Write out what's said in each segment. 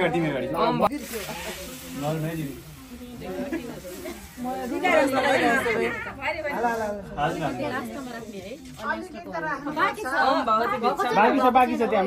तिमी गाडी बाँकी छ त्यहाँ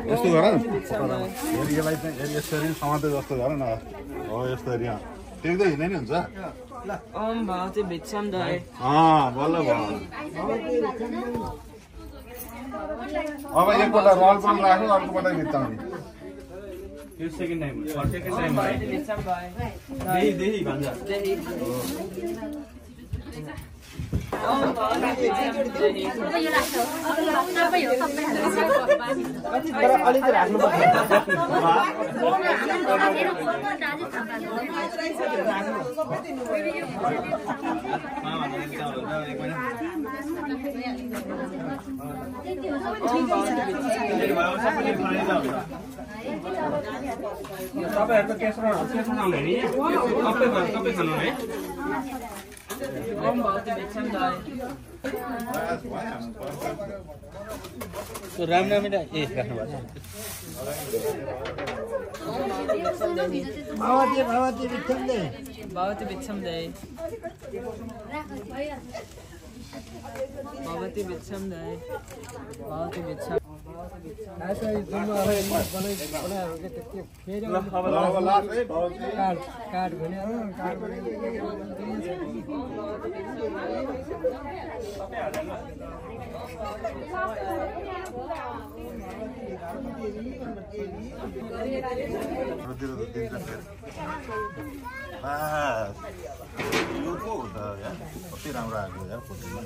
यस्तो गर यसलाई चाहिँ यसरी समाते जस्तो गर न हो यसरी टेक्दै हिँड्दै नि हुन्छ बल्ल भयो अब एकपल्ट रल पनि राख्नु अर्कोपल्ट भित्ताउने यो सेकेन्ड टाइम अलिकति राख्नु तपाईहरुको तेस्रो आउने नि सबै खानु है रामनामी ए राख्नु भएको भगवती बिच्छम दे कति राम्रो आएको यार फोटोमा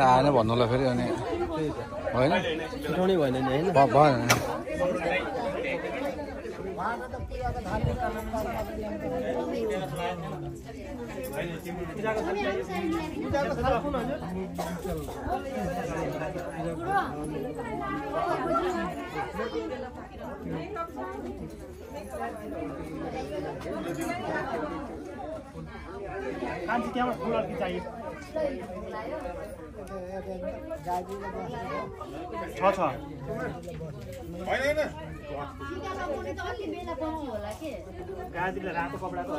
आएन भन्नुलाई फेरि अनि होइन छिटाउनै भएन नि हैन भएन कान्छी त्यहाँ फुल अर्की चाहियो छ गाजीले रातो कपडाको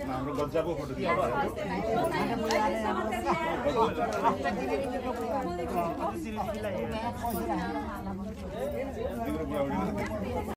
हाम्रो गज्जाको फोटो